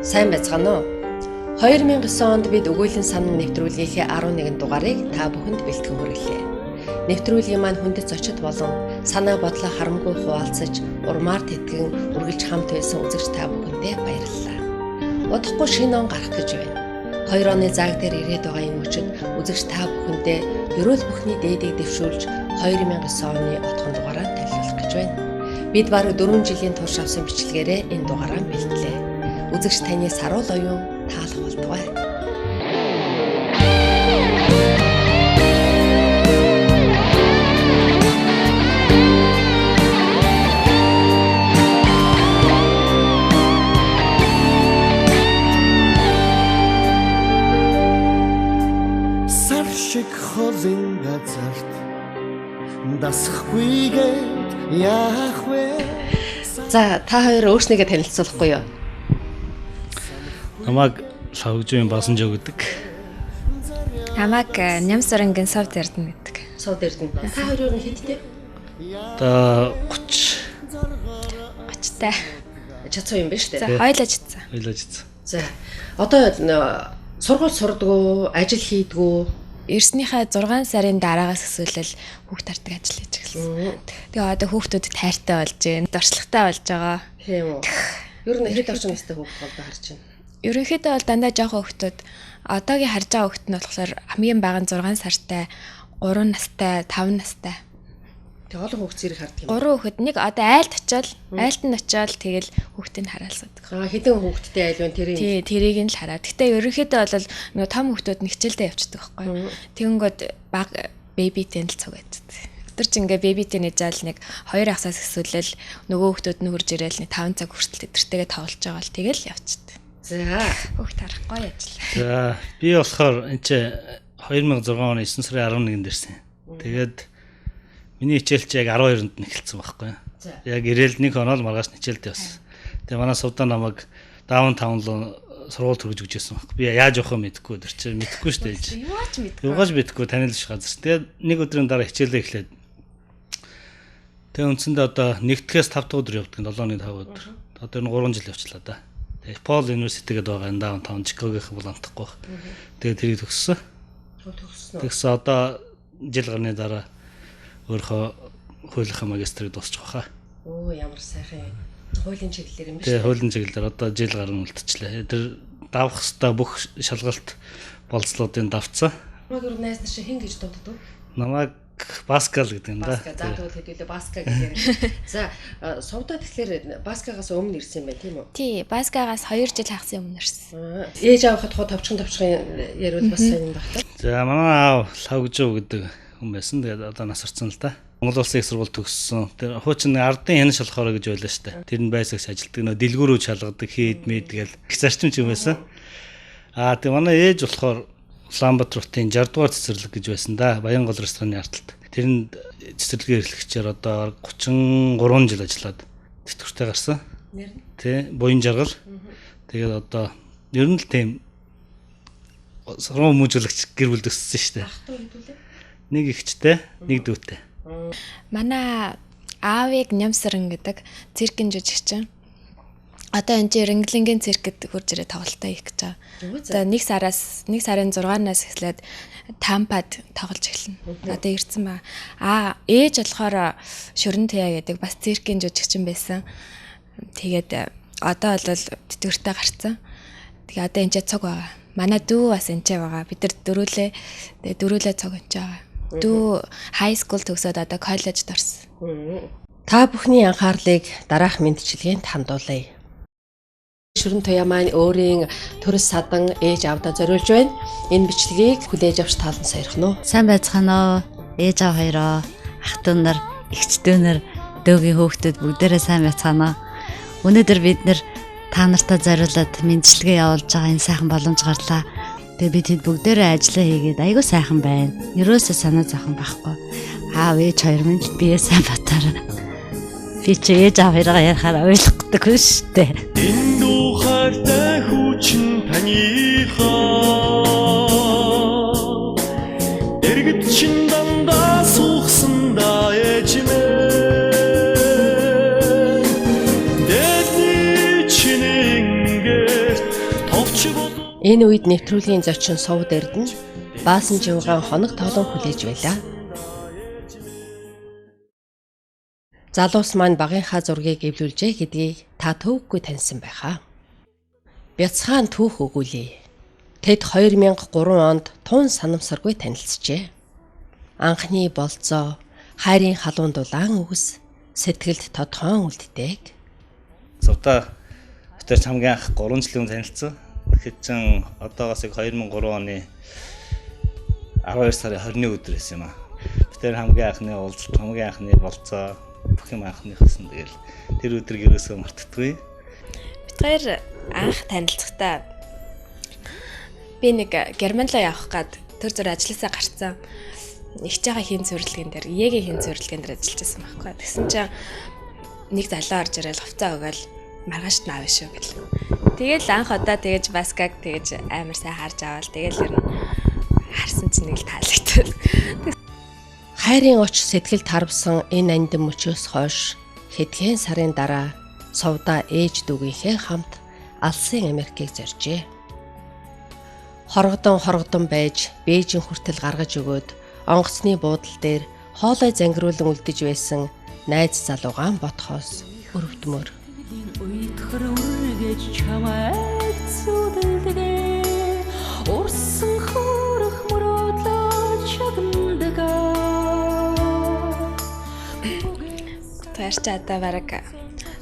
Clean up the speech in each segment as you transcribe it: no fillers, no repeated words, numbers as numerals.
Сайн байцгаана уу? 2009 онд бид өгүүлэн санан нэвтрүүлгийнхээ 11 дугаарыг та бүхэнд бэлтгэн хүргэлээ. Нэвтрүүлгийн маань хүндэт зочид болон санаа бодлоо харамгүй хуваалцаж, урмаар тэтгэн үргэлж хамт байсан үзэгч та бүхэндээ баярлалаа. Удахгүй шинэ он гарах гэж байна. 2 оны зааг дээр ирээд байгаа юм өчид үзэгч та бүхэндээ ерөөл бүхний дээдийг дэвшүүлж 2009 оны отгон дугаараа танилцуулах гэж байна. Бид бараг 4 жилийн турш авсан бичлэгээрээ энэ дугаараа бэлтлээ. Үзэгч таны саруул оюун таалах болтугай. Сар шиг холын газарт дасахгүйгээд яах вэ? За та хоёр өөрснийгээ танилцуулахгүй юу? Намайг Лавжийн Басанжоо гэдэг. Намайг Нямсарангийн Савд Эрдэнэ гэдэг. Сууд Эрдэнэ. Та хоёр юу хэдтэй? Одоо 30 30-тай. Чацуу юм байна шүү За дээ. хоёул ажицсан. ойлгож. За одоо сургууль сурдгуу, ажил хийдгүү. Эрснийхээ 6 сарын дараагаас эхлээл хүүхд тартаг ажил хийж эхэлсэн. Тэгээ одоо хүүхдүүд тайртай болж байна, дуршлагтай болж байгаа. Тийм үү. Ер нь хэд орчим настай хүүхд болдоо харж байна. Ерөнхийдөө бол дандаа жоохон хүүхдүүд одоогийн харж байгаа хүүхд нь болохоор хамгийн бага нь 6 сартай, 3 настай, 5 настай. Тэг олон хүүхд зэрэг хардаг юм. 3 хүүхэд нэг одоо айлд очиод тэгэл хүүхдийг хараалсадаг. Хэдэн хүүхдтэй айл вэ тэрийг? Тий, тэрийг нь л хараа. Гэтэ ерөнхийдөө бол нөгөө том хүүхдүүд нь хичээлдээ явчихдаг байхгүй. Тэгэнгүүт баг бэбитэй л цуг байцдаг. Өдөр чи ингээ бэбитэй нэж аал нэг 2 ахсаас эсвэл нөгөө хүүхдүүд нь хурж ирээл нэг 5 цаг хүртэл эдэртэйгээ тоглож байгаа л тэгэл явчихдаг. За Хүүхд харахгүй ажиллаа. За би болохоор энэ 2006 оны 9 сарын 11-нд ирсэн. Тэгээд миний хичээл чи яг 12-нд эхэлсэн байхгүй. Яг ирээл нэг хоног маргааш хичээлдээ болсон. Тэгээ манай сувда намайг даунтаун руу сургууль төрөж өгч байсан байхгүй. Би яаж явах вэ мэдэхгүй өдөр чи мэдэхгүй шүү дээ. Юугаач мэдгүй. Юугаач мэдэхгүй танилцж газар. Тэгээд нэг өдрийн дараа хичээлээ эхлээд тэгээ үндсэндээ одоо 1-ээс 5 дахь өдөр явдаг 7-ны 5 өдөр. Одоо энэ 3 жил явчлаа да. Тэгээ Пол University гэдэг байгаа энэ даунтаун Чикагогийн бол амтахгүй. Тэгээ тэрийг төгссөн. Тэгсэн одоо жил гарны дараа өөрийнхөө хуулийн магистрыг дуусчих واخа. Оо ямар сайхан юм. Хуулийн чиглэлээр юм биш. Тэгээ хуулийн чиглэлээр одоо жил гарan үлдчихлээ. Тэр давах хэвээр бүх шалгалт болцлуудыг давцсан. Намайг найз нар шиг хин гэж дууддаг. Намайг Паскал гэдэг юм да. Баска заатууд хэдүүлээ Баска гэхээр. За сувдаа тэгэхээр Баскагаас өмнө ирсэн юм байна тийм үү? Тий, Баскагаас 2 жил хагасан өмнө ирсэн. Ээж аавахад хоо товчхон яриул бас сайн юм баг та. За манай аав Лавжоо гэдэг хүн байсан. Тэгээд одоо нас орсон л да. Монгол Улсын их сургууль төгссөн. Тэр хуучин ардын хянаш болохоор гэж байлаа штэ. Тэр нь байсагч ажилтдаг нөө дэлгүүрөө шалгадаг хийд мэд гээл их зарчим юм байсан. Тэгээ манай ээж болохоор Улаанбаатарын 60 дугаар цэцэрлэг гэж байсан да. Баянгол рестораны ардталт. Тэрэнд цэцэрлэгийн эрхлэгчээр одоо 33 жил ажиллаад тэтгэвртэй гарсан. Нэр нь? Тэ буян жаргал. Тэгээд одоо ер нь л тийм сургууль хүмүүжүүлэгч гэр бүл төссөн штэ. Ахтуу хэдүүлээ? Нэг ихчтэй, нэг дүүтэй. Манай аавыг Нямсаран гэдэг циркийн жүжигчин. Одоо энэ Рэнглингийн циркэд хурж ирээ тоглолтоо хийх гэж байгаа. За 1 сарын 6-наас эхлээд Тампад тоглож эхэлнэ. Одоо ирсэн ба. Ээж болохоор Шүрэн Тэя гэдэг бас циркийн жүжигчин байсан. Тэгээд одоо бол тэтгэвртэй гарцсан. Тэгээ одоо энэ цог байгаа. Манай дүү бас энэ байгаа. Бид нар дөрүүлээ цог энэ байгаа. Дүү high school төгсөөд одоо коллежд орсон. Та бүхний анхаарлыг дараах мэдчилгээнд хандуулъя. Шүрэн Туяа маань өөрийн төрөс садан ээж аавдаа зориулж байна. Энэ бичлэгийг хүлээж авч таалан сойрхно. Сайн байцгаана уу? Ээж аав хоёроо, ах トゥ нар, эгч トゥ нар, дөөгийн хөөхтүүд бүгдээрээ сайн байцгаана уу? Өнөөдөр бид нэр та нартай зориулаад мэдчилгээ явуулж байгаа энэ сайхан боломж гарлаа. Тэгээ бид хэд бүгдээрээ ажиллаа хийгээд айгүй сайхан байна. Ерөөсөө санаа зовхон байхгүй. Аав ээж хоёр минь л бие сайн батараа. Би ч ээж аав хоёроо ярахаар ойлгохгүй шүү дээ. Энэ духаартай хүчин таныхаа дэргэд чин дандаа суухсан да ээжмээ. Дэдний чинэнгээр Энэ үед нэвтрүүлгийн зочин Сувд Эрдэнэ Баасан Живгаан хоног тоглон хүлээж байлаа. Залуус маань багынхаа зургийг эвлүүлжээ гэдгийг та төвөггүй таньсан байхаа. Бяцхан түүх өгүүлээ. Тэд 2003 онд тун санамсаргүй танилцжээ. Анхны болцоо, хайрын халуун дулаан үгс, сэтгэлд тодхон үлддэг. Сувда битэр хамгийн анх 3 жилийн танилцсан. Тэгэхэд чин одоогоос 2003 оны 12 сарын 20-ны өдөр байсан юм аа. Битэр хамгийн анхны уулзалт, хамгийн анхны болцоо, бүх юм анхны хөсөн. Тэгэл тэр өдрийг ерөөсөө мартдаггүй. Бид хоёр анх танилцахдаа би нэг Германлоо явах гад тэр зүр ажилласаа гарцсан. Игч байгаа хийн цэвэрлэгэн дээр, Егийн хийн цэвэрлэгэн дээр ажиллаж байсан байхгүй. Тэгсэн чинь нэг залуу орж ирэл хувцас өгөөл маргаашд наав шүү гэл. Тэгэл анх удаа тэгэж баскаг тэгэж амар сайн харж авал тэгэл ер нь харсан чинь нэг л таалагдсан. Хайрын оч сэтгэл тарвсан энэ андин мөчөөс хойш хэдхэн сарын дараа Сувда ээж дүүгийнхээ хамт Алсын Америкийг зоржээ. Хоргодон байж Бээжин хүртэл гаргаж өгөөд онгоцны буудал дээр хоолой зангируулан үлдэж байсан найз залуугаан ботхоос өрөвдмөр. Уйтхар үргэж чамайг зүдэлдэгэ урсан хөрөх мөрөдлөө чагнадаг. Тэрч одоо бараг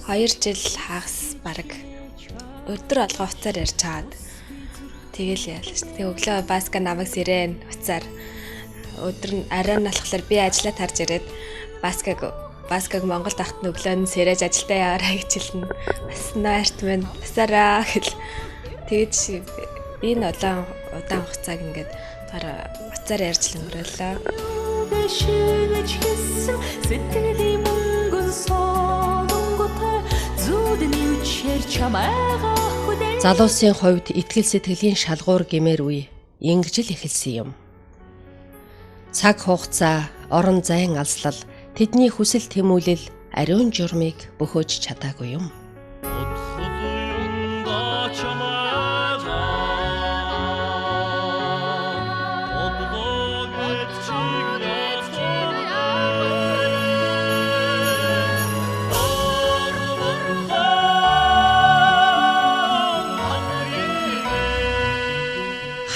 2 жил хагас бараг өдөр алга уцаар ярьж чаад тэгэл яалаа шүү. Тэг өглөө баска намайг сэрэн уцаар өдөр нь арай нь болохоор би ажиллаа тарж ирээд баскаг Монгол тахт нь өглөө нь сэрэж ажилдаа яваарай гэж хэлнэ. Бас нойрт минь басараа гэл. Тэгэж энэ удаан хугацааг ингээд уцаар ярьж л өнгөрөөлөө. Шигэж хийсэн сэтгэлийн мөнгөн сонготой зүудний үчээр чамайга хүлээн. Залуусын хувьд итгэл сэтгэлийн шалгуур гэмээр үе ингэж л эхэлсэн юм. Цаг хугацаа, орон зайн алслал, тэдний хүсэл тэмүүлэл ариун журмыг бөхөөж чадаагүй юм.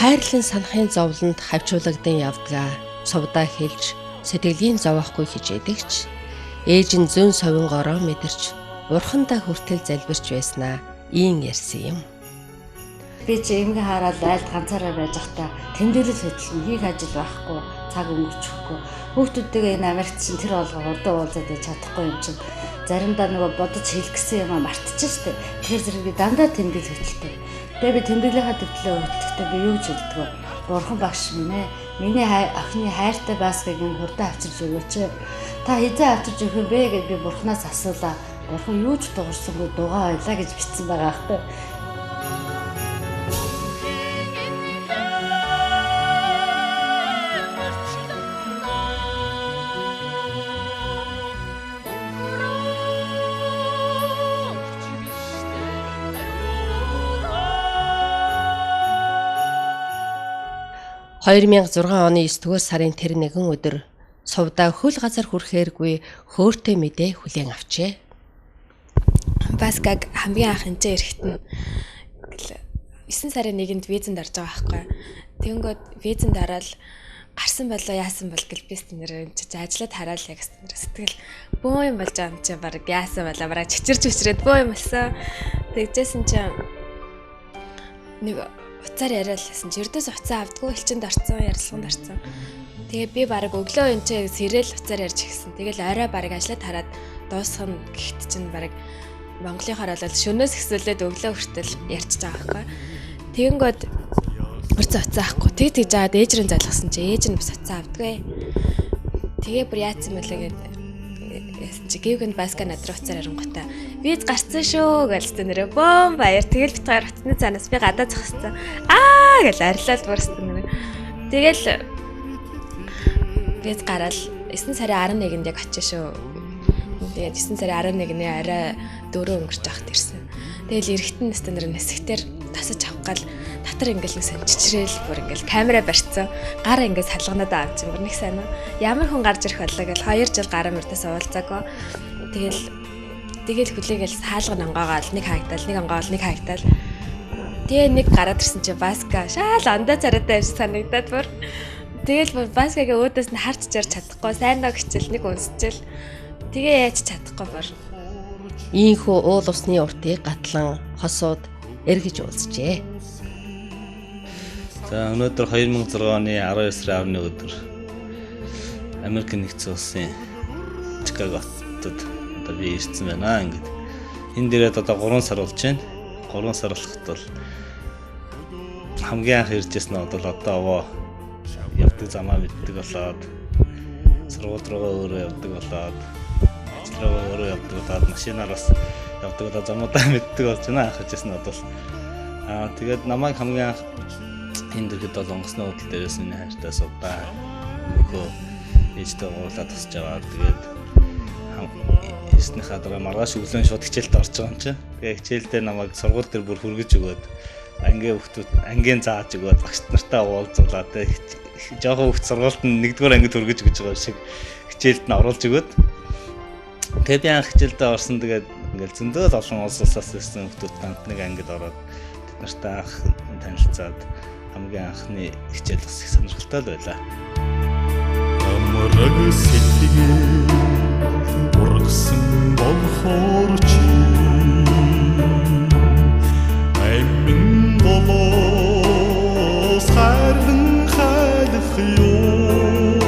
Хайрлан санахын зовлонд хавчуулагдсан явдгаа Сувда хэлж сэтгэлийн зовоохгүй хичээдэгч ээж нь зүүн совингороо мэдэрч бурхандаа хүртэл залбирч байснаа ийн ярьсан юм. Би чи ингээ хараад айлд ганцаараа байж байхдаа тэмдэглэл хөдөлгөн хийх ажил байхгүй, цаг өнгөрчихгүй. Хүүхдүүдтэйгээ энэ Америкт чинь тэр болгоо урдаа уулзаад байж чадахгүй юм чинь. Заримдаа нөгөө бодож хэлэх гэсэн юм мартчихжээ. Тэгэхээр зэрэг би дандаа тэмдэглэл хөдөлтэй. Тэгээ би тэмдэглэлийнхаа төвтлөө хөдөлгөхдөө би юу гэж хэлдэг вэ? Бурхан багш минь ээ. Миний охины хайртай баскыг нь хурдан авчирч өгөөч. Та хизээ авчирч өгөх юм бэ гэж би бурханаас асуулаа. Бурхан юу ч дуурсангүй дугаа байлаа гэж бичсэн байгаа аахгүй. $2006 оны 9-р сарын тэр нэгэн өдөр Сувда хөл газар хүрэхээргүй хөөртэй мэдээ хүлээн авчээ. Баскаг хамгийн анх энэчээ ирэхэд нь 9 сарын 1-нд визэнд орж байгаа байхгүй. Тэнгүүд визэнд ороод гарсан болоо яасан бол гэл би нэр ажиллаад хараал яг сэтгэл бөө юм болж байгаа юм чи баг яасан болоо мараа чичирч өчрөөд бөө юм болсон. Тэгжсэн чинь нэг уцаар яриалсан чи ердөөс уцаа авдггүй элчэнд орцсон ярилцлаганд орцсон. Тэгээ би баг өглөө энэ чи сэрэл уцаар ярьж гисэн. Тэгэл орой баг ажиллаад хараад дуусах нь гэхэд чинь баг Монголынхаар бол шөнөөс ихсүүлээд өглөө хүртэл ярьчихж байгаа байхгүй. Тэгэнгүүт уцаа авахгүй. Тэгж жаад ээжрэн залгасан чи ээж нь бас уцаа авдгүй. Тэгээ бүр яатсан мөлий гэдэг чи гівгэнд баска надруу уцаар оронготой виз гарцсан шүү гэлсэн нэрэ бом баяр тэгэл бит хоёр утасны цаанаас би гадаа зогссон гэл арилаад бүрсэн нэрэ тэгэл виз гараад 9 сарын 11-нд яг очив шүү тэгээд 9 сарын 11-ний арай 4 өнгөрч авахт ирсэн тэгэл эрэхтэн нэстэн нэр нэсгтэр тасаж авах гал дотор ингээл нэг сончичрэл бүр ингээл камера барьцсан. Гар ингээд салганаад авч юм бүр нэг сайн уу. Ямар хүн гарч ирэх боллоо гэл 2 жил гараа мөртөөс уулзаагүй. Тэгэл хүлээгээл хаалга онгоогоол нэг хаагдал, нэг онгоол нэг хаагдал. Тэгээ нэг гараад ирсэн чи баска шаал андаа цараатай явж санагдаад бүр. Тэгэл бүр баскагийн өөдөөс нь харч чарч чадахгүй, сайн нөө гिचэл нэг унсчил. Тэгээ яаж чадахгүй бүр. Ийхүү уул усны уртыг гатлан хосууд эргэж уулзжээ. За өнөөдөр 2006 оны 12 сарын 10-ны өдөр Америк нэгдсэн улсын Чикаго хотод одоо би ирсэн байна. Ингээд энэ дээрээ одоо 3 сар болж байна. 3 сар болоход бол хамгийн анх иржсэн нь бол одоо овоо явдаг замаа мэддэг болоод сургууль руугаа өөрөө явдаг болоод өөрөө явдаг болоод машинаар бас явдаг болоод замуудаа мэддэг болж байна. Анх иржсэн нь бол тэгээд намайг хамгийн анх энэ дэргэд бол онгоцны худал дээрээс энэ хайртай суудаа мөхөө ээжтэй уулзаад тусч аваад тэгээд ирснийхаа дараа маргааш өглөө шууд хичээлд орж байгаа юм чинь. Тэгээд хичээлдээ намайг сургууль дээр бүр хүргэж өгөөд ангийн зааж өгөөд багш нартай уулзуулаад жоохон хөвгт сургуульд нь 1-р ангид хүргэж өгч байгаа шиг хичээлд нь оруулж өгөөд тэгээд би анх хичээлдээ орсон. Тэгээд ингээл зөндөө олон улс улсаас ирсэн хүмүүс хамт нэг ангид ороод тэд нартай анх танилцаад хамгийн анхны хичээл бас их сонирхолтой байлаа. Амраг сэтгэл ургасан болохоор чи амин болоос хайрын хайлах юм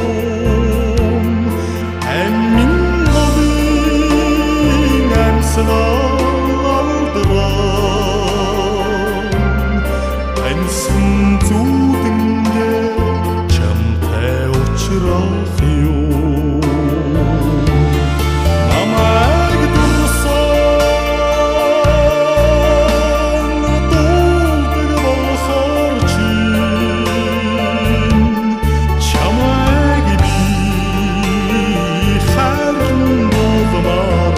амин болын амсалалдраа ансын зүудэнгэ чамтай учрах юм намайг дурсан дуулдаг болохоор чи чамайг би хайран болмаар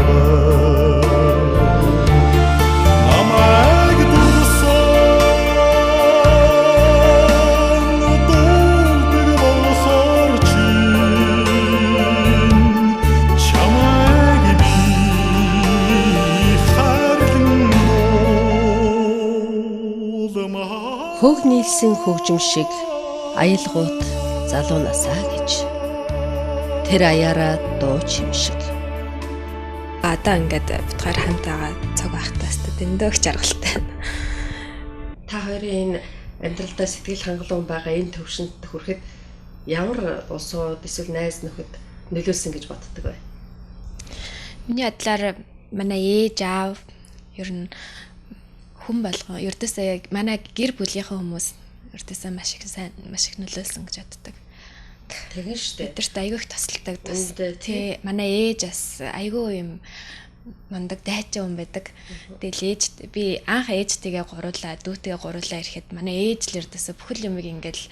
намайг дурсан дуулдаг болохоор чи чамайг би хайран болмаар Хөг нийлсэн хөгжим шиг аялгуут залуунасаа гэж. Тэр аяараа дуу чим шиг. Одоо ингээд битгаар хамтаага цаг байхтаас дэндөөг жаргалтай. Та хоёрын энэ амьдралдаа сэтгэл хангалуун байгаа энэ төвшөнд хүрэхэд ямар улсууд эсвэл найз нөхөд нөлөөлсөн гэж боддог вэ? Миний бодлоор манай ээж аав ер нь хүн болгоо ердөөсөө яг манай гэр бүлийнхээ хүмүүс ердөөсөө маш их нөлөөлсөн гэж боддог. Тэгэн штэ. Бидэрт айгүй их тусалдаг. Үндэ, Тий, манай ээж бас айгүй юм мундаг дайчин хүн байдаг. Тэгэл би анх ээжтэйгээ гуруулаа, дүүтэйгээ гуруулаа ирэхэд манай ээж л ердөөсөө бүхэл юмыг ингээл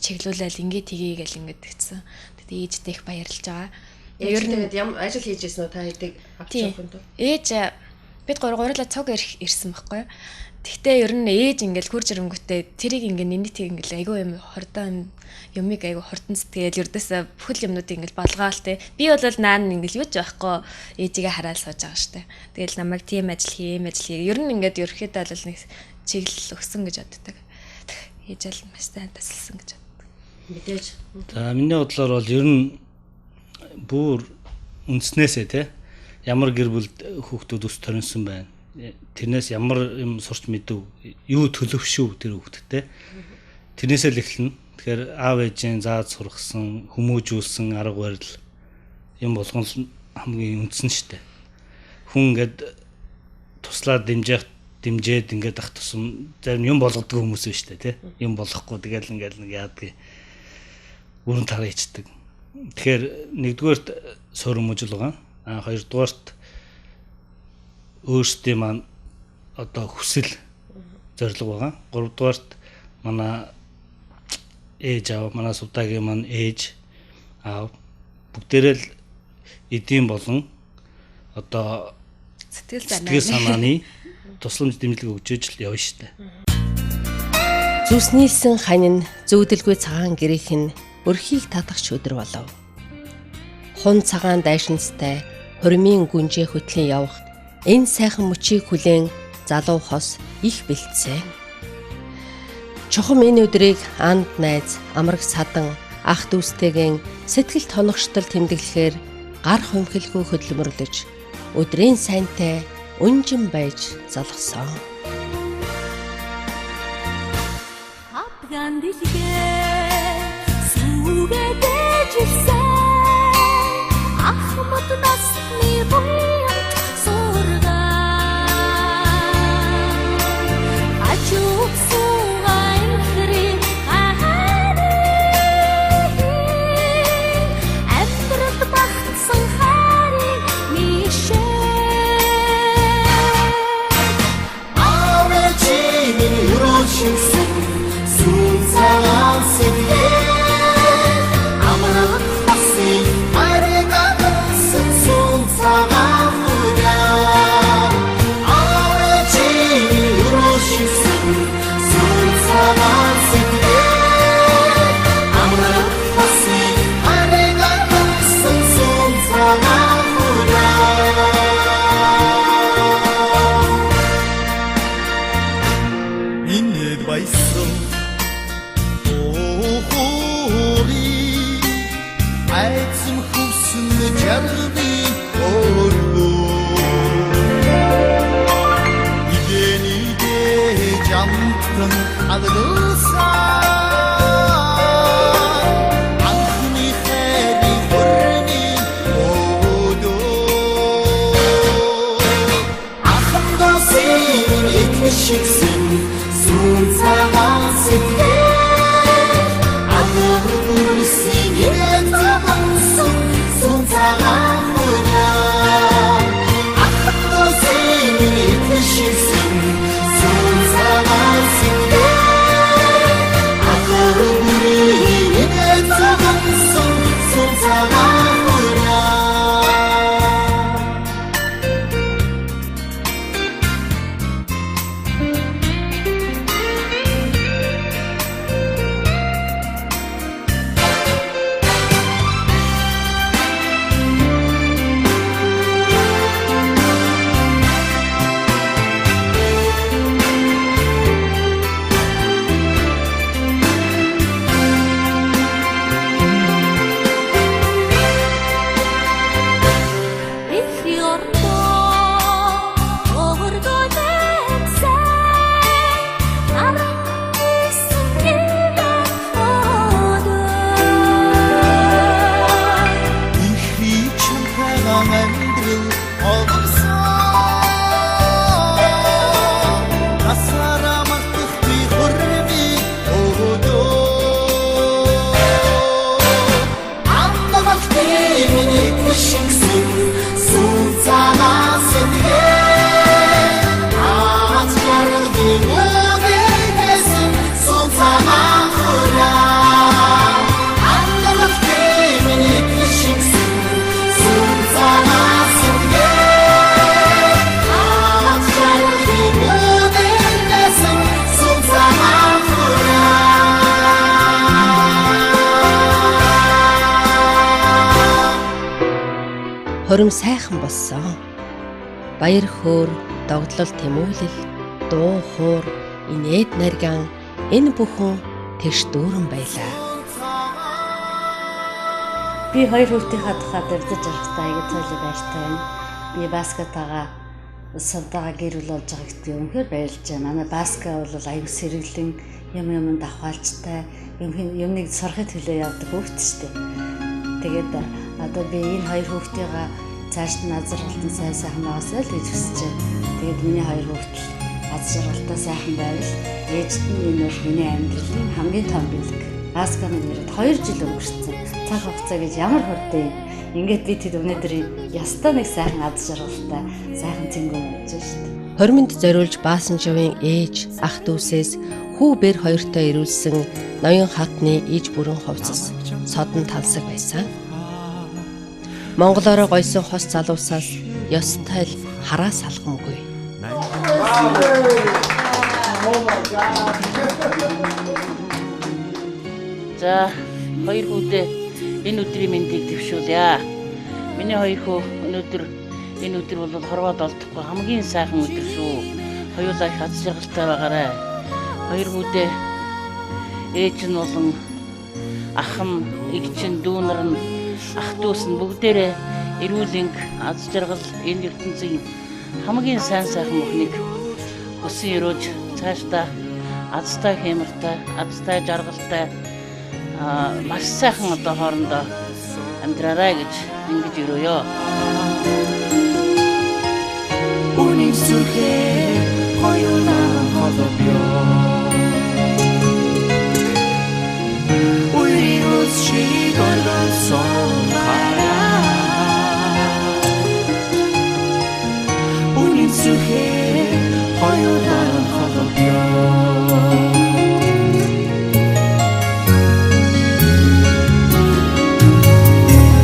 чиглүүлээл ингээд тгий гэл ингээд тэгсэн. Тэгээд ээжтэй их баярлж байгаа. Ер нь ямар ажил хийж ирсэн үү та хэдийг авч явах юм. Ээж бид гурлаа цог ирсэн байхгүй юу? Тэгтээ ер нь ээж ингээл хурж ирэнгүүтээ тэрийг ингээд нэнэтийг ингээл айгүй юм хордон юмыг айгүй хурдан сэтгэл ердөөсөө бүхэл юмнуудыг ингээл болгоол те. Би бол наан ингээл юу ч байхгүй ээжигээ хараад сууж байгаа штэ. Тэгэл намайг тийм ажил хий. Ер нь ингээд ерөөхдөө бол нэг чиглэл өгсөн гэж боддог. Ээж л маш сайн тасалсан гэж боддог. Мэдээж. За миний бодлоор бол ер нь бүр үндснээсээ те ямар гэр бүлд хүүхдүүд өс төрөнсөн байна. Тэрнээс ямар юм сурч мэдв, юу төлөвшөв тэр хүүхдтэй. Тэрнээсээ л эхэлнэ. Тэгэхээр аав ээжийн зааж сургасан, хүмүүжүүлсэн арга барил юм болгон хамгийн үндсэн штэ. Хүн ингээд туслаад дэмжээд ингээд ах тусам зарим юм болгодог хүмүүс байна штэ тий. Юм болохгүй тэгэл ингээд нэг яадаг. Өрн тараа ичдэг. Тэгэхээр нэгдүгээрт сурмжил байгаа. Хоёрдугаарт өөрсдийн маань одоо хүсэл зорилго байгаа. Гуравдугаарт манай ээж аав, манай суудагийн маань ээж аав бүгдээрээ л эдийн болон одоо сэтгэл санааны тусламж дэмжлэг өгч иж л явна штэ. Зүснийсэн хань нь зүүдэлгүй цагаан гэрийнх нь өрхийг татагч өдөр болов. Хун цагаан дайшинцтай хурмын гүнжээ хөтлийн явах энэ сайхан мөчийг хүлээн залуу хос их бэлтсэн. Чухам энэ өдрийг анд найз, амраг садан, ах дүүстэйгэн сэтгэл тоногштол тэмдэглэхээр гар хумхилгүй хөдөлмөрлөж өдрийн сайнтай өнжин байж залгасан. Хапган дэлгээ сүгэдэжсэн ахмад насны буянт сургаа ачуусугаа ихрийн ахааны амьдрал багтсан харин мишээ 아버지는 이루신신 순상한 세계 아무런 없이 아래가 무슨 순상한 무냐 아버지는 이루신신 순상한 세계 아무런 없이 아래가 무슨 순상한 무냐 인내도 있어 오호리 알쯤 흡수는 자르비 올로 이게 잠든 아들사 앙χν이 해리 흐르니 오도 아함도 세임이 이크식슨 순상한 세계 아무리 시기는 잡았어 순상한 무냐 아함도 세임이 이크식슨 순상한 세계 아무리 잡았어 순상한 무냐 Хорим сайхан болсон. Баяр хөөр, догдлол тэмүүлэл, дуу хуур, инээд нарган энэ бүхэн тэгш дүүрэн байлаа. Би хоёр хүүхдийнхаа тухайд урьдчилж явахдаа аяг цоолыг баяртай байна. Би баскетаага савдаага гэр бүл болж байгаа гэдгийг үнэхээр баярлж байна. Манай баска бол аяг сэргэлэн юм давхаалжтай юмныг сурахад төлөө явдаг хүүхд шүү дээ. Тэгээд одоо би энэ хоёр хүүхдийнхаа цааш нь аз жаргалтай сайхан байгаасаа л гэж хүсэж байна. Тэгээд миний хоёр хүүхд аз жаргалтай сайхан байвал ээжт нь энэ бол миний амьдралын хамгийн том бэлэг. Басканы нэрээр 2 жил өнгөрсөн. Цаг хугацаа гэж ямар хурдан юм. Ингээд би тэд өнөөдөр ястаа нэг сайхан аз жаргалтай сайхан цэнгүү болж байна шүү дээ. Хоримонд зориулж Баасанжавын ээж, ах дүүсээс хүү бэр хоёртой ирүүлсэн ноён хатны иж бүрэн хувцас содон тансаг байсан. Монголоор гойсон хос залуусаас ёстой л хараа салхамгүй. За хоёр хүүдээ энэ өдрийн мэндийг дэвшүүлье. Миний хоёр хүү энэ өдөр бол хорвоод олдохгүй хамгийн сайхан өдөр шүү. Хоёулаа их аз жаргалтай байгаарай. Хоёр хүүдээ ээж нь болон ах нь, эгч нь, дүүнэр нь, ах дүүс нь бүгдээрээ эрүүл энг, аз жаргал энэ ертөнцийн хамгийн сайн бүхнийг хүсэн өрөөж цаашдаа азтай хэмэртэй, азтай жаргалтай маш сайхан одоо хоорондоо амьдраарай гэж ингэж өрөөё. Үнэн сүрхээ хоёулаа холбоё. Уйрус шиг орсон хараа. Үнэн сүрхээ хоёулаа холбоё.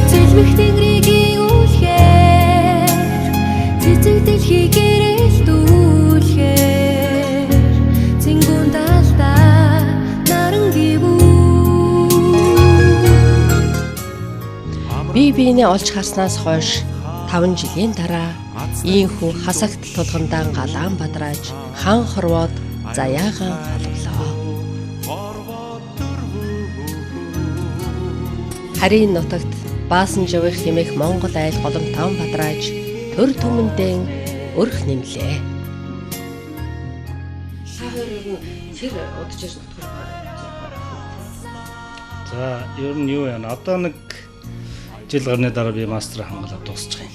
Зэлмэх тэнгэрийн үлхээр цэцэг дэлхийг гэрэлтүүлэхээр цэнгүүн талдаа наран гівүү. Бие биенээ олж харснаас хойш 5 жилийн дараа ийхүү хасагт тулгандаан галаан бадрааж хан хорвоод заяагаан халуулаа. Харийн нутагт баасан живэх хэмээх Монгол айл голомтон бадрааж төр түмэндээ өрх нэмлээ. Тэр удаж ирж нутгаар. За ер нь юу яана? Одоо нэг жил гарны дараа би мастер хангалаад дуусчих юм.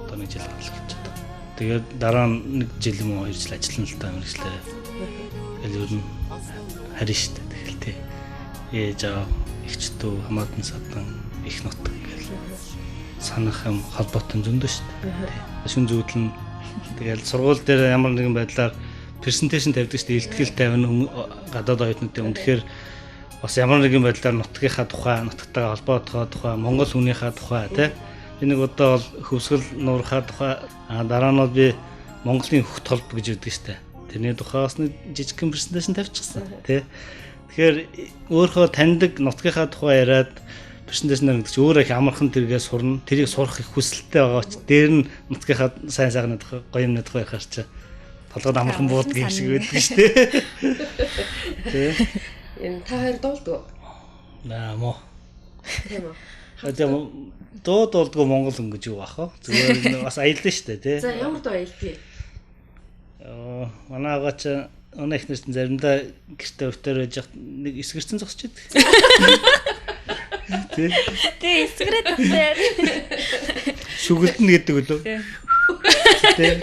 Одоо нэг жил гарах гэж байна. Тэгээд дараа нь нэг жил юм уу 2 жил ажиллана л та мэрэгчлээ. Тэгэл ер нь харин штэ тэгэл тий. Ээж аа ихчдүү хамаатан садан их нутаг гэл санах юм холбоотой зөндөө штэ. Шүн зүудлэн тэгэл сургууль дээр ямар нэгэн байдлаар презентацийн тавьдаг штэ илтгэл тавина гадаад оюутнуудын үнэхээр бас ямар нэгэн байдлаар нутгийнхаа тухай, нутагтайгаа холбоотойгоо тухай, монгол хүнийхээ тухай тий. Энийг одоо бол хөвсгөл нуурхаа тухай дараа нь бол би Монголын хөх толб гэж яддаг штэ. Тэрний тухай бас нэг жижигхэн презентацийн тавьчихсан тий. Тэгэхээр өөрөө таньдаг нутгийнхаа тухай яриад презентацийн дээр өөрөө их амархан тэргээ сурна. Тэрийг сурах их хүсэлтэй байгаа ч дээр нь нутгийнхаа сайн сайхны тухай, гоё юмны тухай ярих чи толгойд амархан буудаг юм шиг байдаг штэ. Тий. Энэ та хоёр дуулдаг уу? Наа мо. Тийм үү. Одоо дуулдгүй монгол хүн гэж юу бах вэ? Зүгээр бас аялдаа штэ тий. За ямар дуу аялдгийг? Манай агаач өнөө их нэрсэн заримдаа гэртээ өвтөр байж нэг эсгэрсэн зогсож идэг. Тий. Тэ эсгэрээ тасаар. Шүгэлтэн гэдэг үлээ. Тий.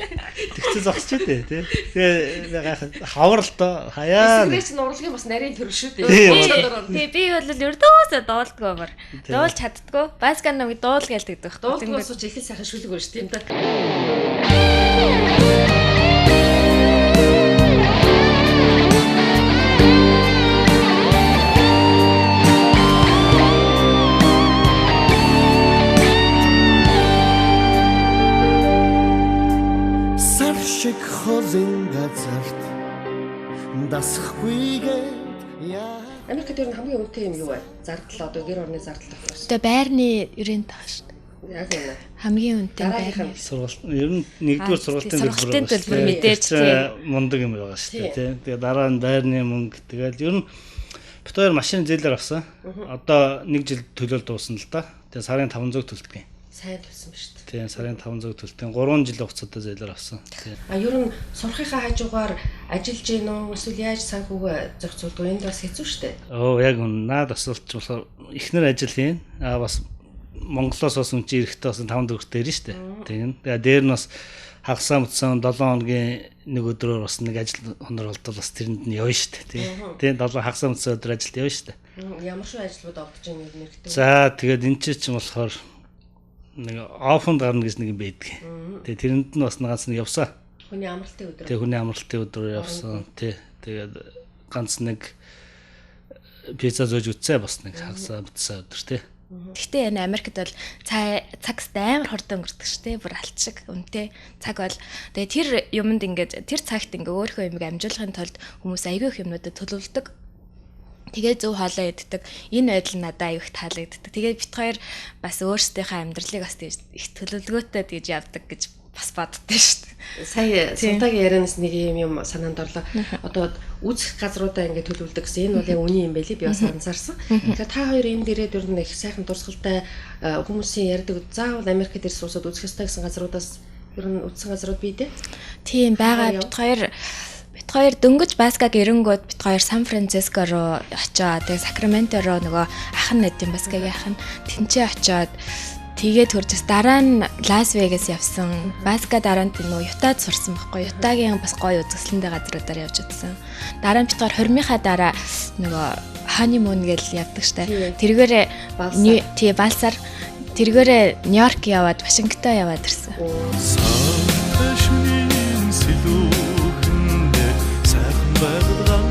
Тэгчээ зогсож идэг тий. Тэгээ хавар л доо хаяа. Эсгэрээ чинь урлагийн бас нарийн төрөл шүү дээ. Тий би бол ердөөсөө дуулдгүй амар. Дуулж чаддгүй. Баскан намайг дуул гэлдэг. Дуулдгүй сууч их сайхан шүлэг байна шүү дээ юм да. Шиг хозин газарт дасхгүйгээд яа. Америкт ер нь хамгийн үнэтэй юм юу вэ? Зардал одоо гэр орны зардал авах. Тэгээ байрны өрөөнд таа шүү дээ. Яг үнэ. Хамгийн үнэтэй байрны. Сургалт ер нь нэгдүгээр сургалтын төлбөр мэдээж тий. Мундаг юм байгаа шүү дээ тий. Тэгээ дараа нь байрны мөнгө тэгэл ер нь бит хоёр машин зээлэр авсан. Одоо 1 жил төлөөл дуусна л да. Тэгээ сарын 500 төлдөг юм. Сайн төлсөн ба шүү дээ. Тийм сарын 500 төлтön 3 жил хугацаатай зээлэр авсан. Ер нь сурахынхаа хажуугаар ажиллаж гин үү эсвэл яаж санхүүгээ зохицуулдаг энд бас хэцүү шүү дээ. Яг наад асуулт болохоор эхнэр ажил хийн. Бас Монголоос бас үнчи эрэхтэй бас 5 төгрөгтэй ирнэ шүү дээ. Тийм. Тэгээ дээр нь бас хагасаа мөцсөн 7 хоногийн нэг өдрөөр бас нэг ажил хонор болдол бас тэрэнд нь явна шүү дээ. Тийм 7 хагасаа мөцсөн өдөр ажилд явна шүү дээ. Ямар шүү ажлууд олдож байгаа юм нэрхтээ. За тэгээд энэ чинь болохоор нэг оффонд гарна гэж нэг юм байдаг. Тэгээ тэрэнд нь бас ганц нэг явсан. Хүний амралтын өдөр. Тэгээ хүний амралтын өдөр явсан. Тий. Тэгээд ганц нэг пицца зөөж үтсээ бас нэг хагасаа битсэн өдөр тий. Гэхдээ энэ Америкт бол цагт амар хурдан өнгөрдөг шүү дээ. Бүр алчиг үнэтэй цаг бол. Тэгээ тэр юмд ингээд тэр цагт ингээ өөрийнхөө юмыг амжуулахын тулд хүмүүс аягүй их юмнуудад төлөвлөдөг. Тэгээ зөв хоолоо иддэг. Энэ байдал надад аюух таалагддаг. Тэгээ бит хоёр бас өөрсдийнхөө амьдралыг бас их төлөвлөгөөтэй тэгж явдаг гэж бас боддоо шүү дээ. Сая сундагийн ярианаас нэг юм санаанд орлоо. Одоо үзэх газруудаа ингээд төлөвлөдөг гэсэн. Энэ бол яг үний юм байли би бас анзаарсан. Тэгэхээр та хоёр энэ дээрээ дөрөв их сайхан дурсгалтай хүмүүсийн ярьдаг. Заавал Америкт ирсэн улсууд үзэх ёстой гэсэн газруудаас ер нь үзсэн газрууд бий дээ. Тийм байгаа. Бит хоёр дөнгөж Баскаг эрэнгүүд бит хоёр Сан Франциско руу очоод тэгээ Сакраменто руу нөгөө ах нь нэт юм Баскагийн ах нь тэнцээ очоод тэгээд хурцс дараа нь Лас Вегас явсан. Баска дараа нь нөгөө Ютад сурсан байхгүй. Ютагийн бас гоё үзэсгэлэнтэй газруудаар явж утсан. Дараа нь бит хоёр хормынхаа дараа нөгөө ханимун гэж явдаг штэ. Тэргээрээ Балсаар тэргээрээ Нью-Йорк яваад Вашингтон яваад ирсэн. Шүнийн сэлүүхэндээ сайхан байдал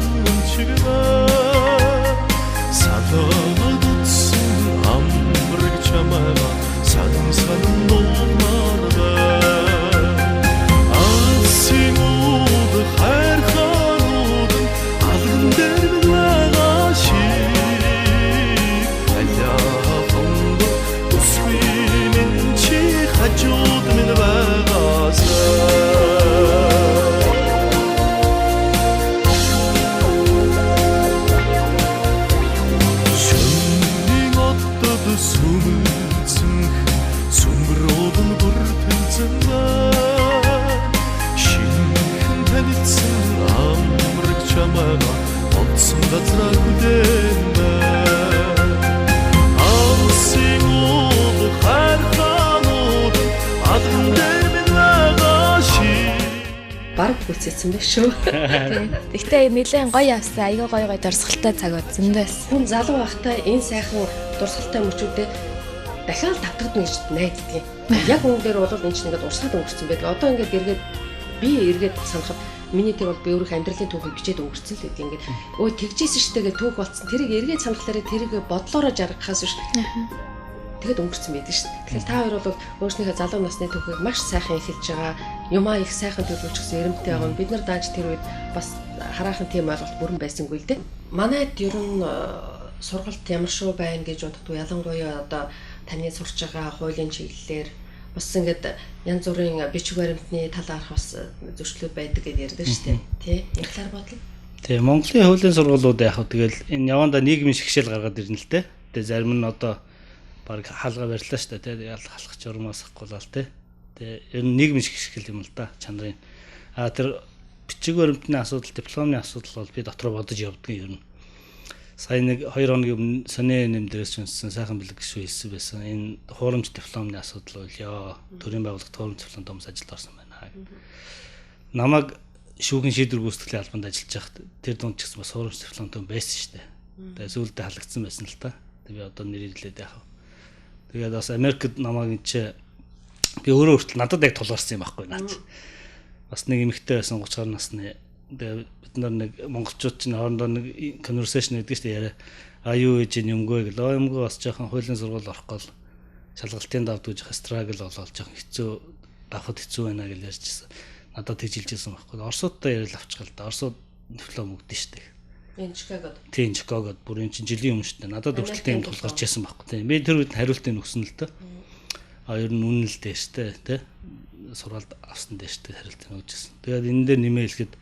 чигээр садад утсан амраг чамайга сан дуумарга асимуд хайрханууд алган дээр байгаа ши аляханд усвин чи хажууд минь байгаасаа Бараг бүцээсэн байх шүү. Гэхдээ нэлээд гоё явсан. Айгаа гоё дурсгалтай цаг үзэндээс. Хүн залуу байхдаа энэ сайхан дурсгалтай мөчүүдэд дахиад давтагдана гэж найддаг юм. Яг үүнээр бол энэ ч нэгэд урсгал өнгөрцөн байдаг. Одоо ингээд эргээд санахад миний тэр бол би өөрийнхөө амьдралын түүхийг бичээд өнгөрцөн л гэдэг. Ингээд өө тэгжсэн штэ гэж түүх болцсон. Тэрийг эргээд санахлаараа тэрийг бодлоороо жаргахаас биш. Тэгэд өнгөрцөн байдаг шүү дээ. Тэгэхээр та хоёр бол өөрснийхөө залуу насны түүхийг маш сайхан эхэлж байгаа. Юмаа их сайхан төлөвлөжсөн эрэмтэй байгаа нь бид нар дааж тэр үед бас хараахан тийм ойлголт бүрэн байсангүй л дээ. Манайд ер нь сургалт ямар шүү байна гэж боддгоо ялангуяа одоо таны сурч байгаа хуулийн чиглэлээр бас ингээд янз бүрийн бичиг баримтны талаарх бас зөрчлүүд байдаг гэж ярьдаг шүү дээ. Тэ? Энэ талаар бодлоо. Тэ, Монголын хуулийн сургуулиуд яг хөө тэгэл энэ яванда нийгмийн шигшэл гаргаад ирнэ л дээ. Тэгээ зарим нь одоо баг хаалга барьлаа шүү дээ. Тэ халах журмаас ахгуулаад тэ. Тэгээ ер нь нийгмийн шигшэл юм л да чанарын. Тэр бичиг баримтны асуудал, дипломны асуудал бол би дотроо бодож явдаг юм. Сая нэг 2 хоногийн өмнө сони нэмдэрээс үнсэн сайхан бэлэг гişүү хэлсэн байсан. Энэ хуурамч дипломны асуудал бол ёо төрийн байгууллагт хуурамч дипломд томс ажилд орсон байна. Намайг шүүхийн шийдвэр гүйцэтгэлийн албанд ажиллаж байхад тэр дунд ч гэсэн бас хуурамч дипломтой байсан шүү дээ. Тэгээ сүүлдээ халагдсан байсан л та. Тэгээ би одоо нэрэлээд яах вэ? Тэгээд бас Америкт намайг би өөрөө хүртэл надад яг тулгарсан юм байхгүй наач. Бас нэг эмэгтэй байсан 30 гаруй насны. Тэгээд бид нар нэг монголчууд чинь хоорондоо нэг conversation гэдэг чинь яриа. А юу гэж юмгүй гэл. Юмгүй бас жоохон хуулийн сургууль орох гол шалгалтын давд гэж struggle болоод жоохон хэцүү давхад хэцүү байна гэж ярьжсэн. Надад тэгжилжсэн байхгүй. Оросуудтай яриад авчихал да. Оросууд диплом өгдөн штэ. Энэ Чикагод. Тийм Чикагод бүрийн чинь жилийн өмнө штэ. Надад хүртэл тийм тулгарч яасан байхгүй. Тийм. Би тэр үед хариултыг өгсөн л доо. А ер нь үнэн л дээ штэ. Тэ. Сургалт авсан дээ штэ хариултыг өгчээсэн. Тэгээд энэ дээр нэмээ хэлэхэд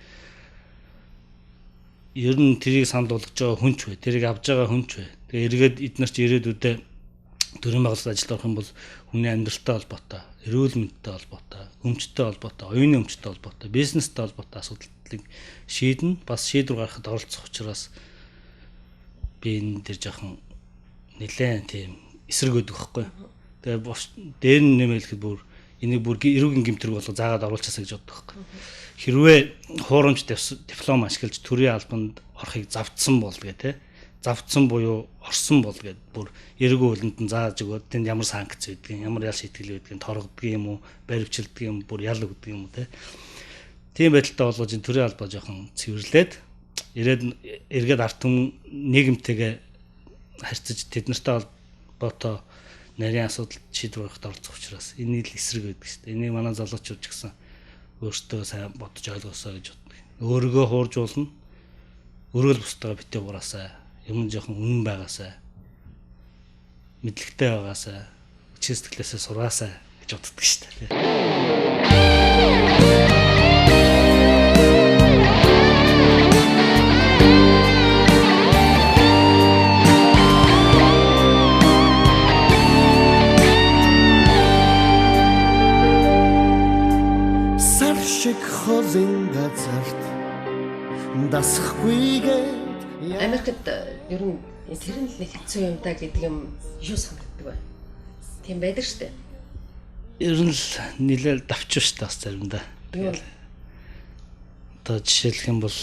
ер нь тэрийг санал болгож байгаа хүнч бай. Тэрийг авж байгаа хүнч бай. Тэгээ эргээд эднэр чи ирээдүйдээ төрийн байгууллагад ажиллаж орох юм бол хүний амьдралтай холбоотой, эрүүл мэндтэй холбоотой, өмчтэй холбоотой, оюуны өмчтэй холбоотой, бизнестэй холбоотой асуудлыг шийднэ. Бас шийдвэр гаргахад оролцох учраас би энэ дээр жоохон нэлээд тийм эсрэг өгдөг байхгүй. Тэгээ дээр нь нэмэлэхэд бүр энийг бүр эрүүгийн гэмтрэг болго заагаад оруулчихсаа гэж боддог байхгүй. Хэрвээ хуурамч диплом ашиглаж төрийн албанд орохыг завдсан бол гэ тэ завдсан буюу орсон бол гэд бүр эргүү хөлөнд нь зааж өгөөд тэнд ямар санкц байдгийг ямар ял шийтгэл байдгийг торгодог юм уу баривчилдаг юм бүр ял өгдөг юм уу тэ тийм байдалтай болгож энэ төрийн албаа жоохон цэвэрлээд эргээд ард түмэн нийгэмтэйгээ харьцаж тэднэртэй холбоотой нарийн асуудал шийдвэр гаргахад оролцох учраас энэ л эсрэг байдаг шүү дээ. Энийг манай залуучууд ч гэсэн өөртөө сайн бодож ойлгосоо гэж боддог. Өөрийгөө хуурж болно. Өрөөл бусдаа битээ хураасаа. юм жоохон үнэн байгаасаа мэдлэгтэй байгаасаа хүчин сэтгэлээсээ сураасаа гэж боддог шүү дээ. Сар шиг холын газарт дасахгүйгээд Америкт ер нь тэр нь л нэг хэцүү юм да гэдэг юм юу санагддаг вэ? Тийм байдаг шүү дээ. Ер нь л нэлээд давч шүү дээ бас заримдаа. Юу? Одоо жишээлх юм бол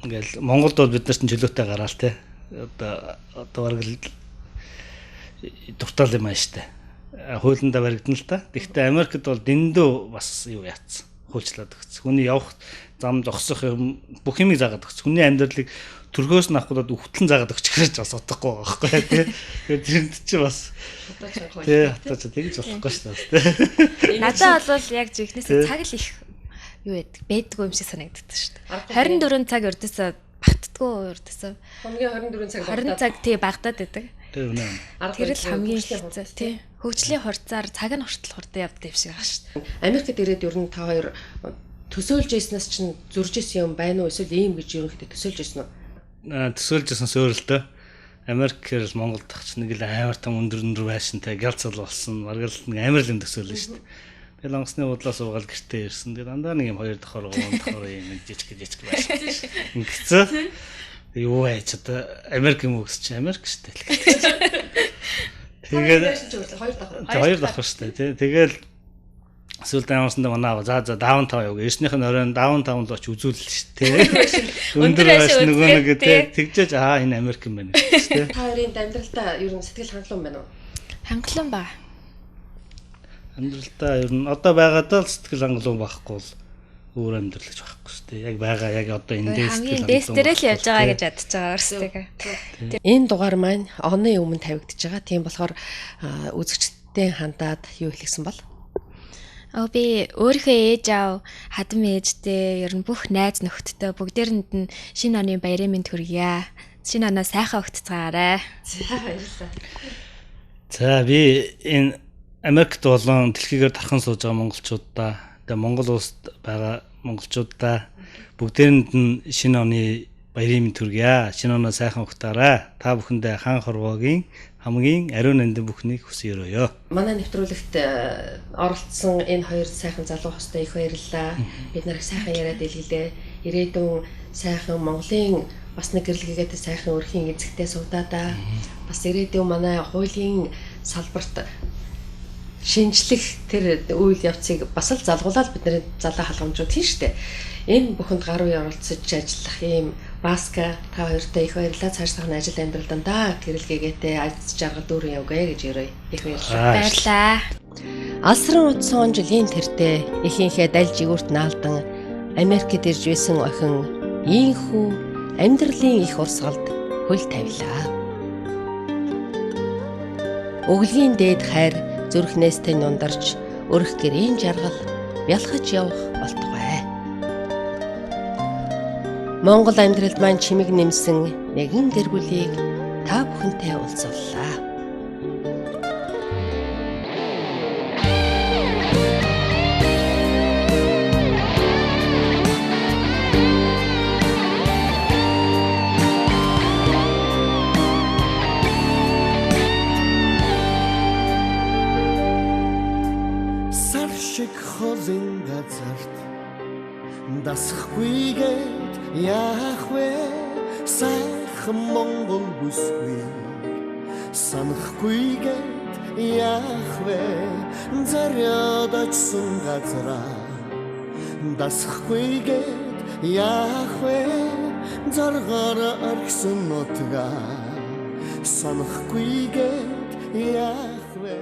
ингээл Монголд бол бид нар ч чөлөөтэй гараал те. Одоо бараг л дуртал юм аа штэ. Хуулиндаа баригдана л та. Гэхдээ Америкт бол дэндүү бас юу яатсан. Хуульчлаад өгсөн. Хүний явах зам зогсох юм бүх юмыг заагаад өгсөн. Хүний амьдралыг төрхөөс нь авах удаад өвтлэн заагаад өгч гэж бас бодохгүй байгаа байхгүй тий. Тэгээд тэрэнд чи бас тий хатаач тэгж болохгүй шүү дээ. Надад бол яг жихнээсээ цаг л их юу байдгүй юм шиг санагддаг шүү дээ. 24 цаг урдсаа баттдгүй урдсаа. Хамгийн 24 цаг 20 цаг тий багтаад байдаг. Тэр үнэ. Тэр л хамгийн хэцүү тий. Хөгжлийн хурцаар цаг нь хүртэл хурдан явдаг юм шиг байгаа шүү дээ. Америкт ирээд ер нь та хоёр төсөөлж ийснээс чинь зурж исэн юм байна уу эсвэл ийм гэж ерөнхийдөө төсөөлж исэн үү? Төсөөлжсэн сөөрөлтөө Америкээр Монголд тахч нэг л амар том өндөр байшинтай галцал болсон. Бараг л нэг амар л юм төсөөлнө шүү дээ. Тэгээд онгоцны бодлоо суугаад гэртээ ирсэн. Тэгээд дандаа нэг юм 2 давхар 3 давхар юм жижиг байшин. Ингэсэн. Юу яач одоо Америк юм уу гэж чи Америк шүү дээ. Тэгээд 2 давхар шүү дээ. Тэгээд эсвэл даавсандаа манаа за даунтаун яв. Эрснийх нь оройн даунтаун л очиж үзүүлэл шүү дээ. Өндөр байшин нөгөө нэг тэгжээж энэ Америк юм байна гэж тий. Та хоёрын амьдралдаа ер нь сэтгэл хангалуун байна уу? Хангалуун ба. Амьдралдаа ер нь одоо байгаадаа л сэтгэл хангалуун байхгүй бол өөр амьдрал гэж байхгүй шүү дээ. Яг байгаа яг одоо энэ хамгийн дэстерэл явж байгаа гэж ядж байгаа шүү дээ. Энэ дугаар маань оны өмнө тавигдж байгаа. Тийм болохоор үзэгчдтэй хандаад юу хэлсэн бол? Би өөрийнхөө ээж аав, хадам ээжтэй, ер нь бүх найз нөхдөдөө бүгдээрэнд нь шинэ оны баярын мэнд хүргье. Шинэ оноо сайхан өгцгаарай. За баярлалаа. За би энэ Америкт болон дэлхийгээр тархан сууж байгаа монголчуудаа, тэгээ Монгол улсад байгаа монголчуудаа бүгдээрэнд нь шинэ оны баярын мэнд хүргье. Шинэ оноо сайхан өгтаарай. Та бүхэндээ хаан хорвоогийн хамгийн ариун нандин бүхнийг хүсье өрөөё. Манай нэвтрүүлэгт оролцсон энэ хоёр сайхан залуу хостой их баярлалаа. Бид нарыг сайхан яриад илгэлээ. Ирээдүйн сайхан Монголын бас нэг гэрлэгээтэй сайхан өрхийн эзэгтэй суудаадаа бас ирээдүйн манай хуулийн салбарт шинжлэх тэр үйл явцыг бас л залгуулаад бидний залуу хаалгамжууд хийн штэ. Энэ бүхэнд гаруй оролцож ажиллах ийм Баска та хоёртай их баярлалаа. Цааш тахны ажил амьдрал дандаа гэрэлгээгээтэй аз жаргал дүүрэн явгая гэж өрөө. Их баярлалаа. Баярлалаа. Алсран утсан жилийн тэртээ ихийнхээ далж игүүрт наалдан Америкт ирж байсан охин ийхүү амьдралын их урсгалд хөл тавилаа. Өглөгийн дээд хайр зүрхнээс тань ундарч өрх гэрийн жаргал бялхаж явах болтугай. Монгол амьдралд маань чимэг нэмсэн нэгэн гэр бүлийг та бүхэнтэй уулзууллаа. Сар шиг холын газарт дасахгүйгээд яах вэ? Сайхан Монгол бүсгүй санахгүйгээд яах вэ? Заряд очсон газараа дасахгүйгээд яах вэ? Заргаар орхисон нутгаа санахгүйгээд яах вэ?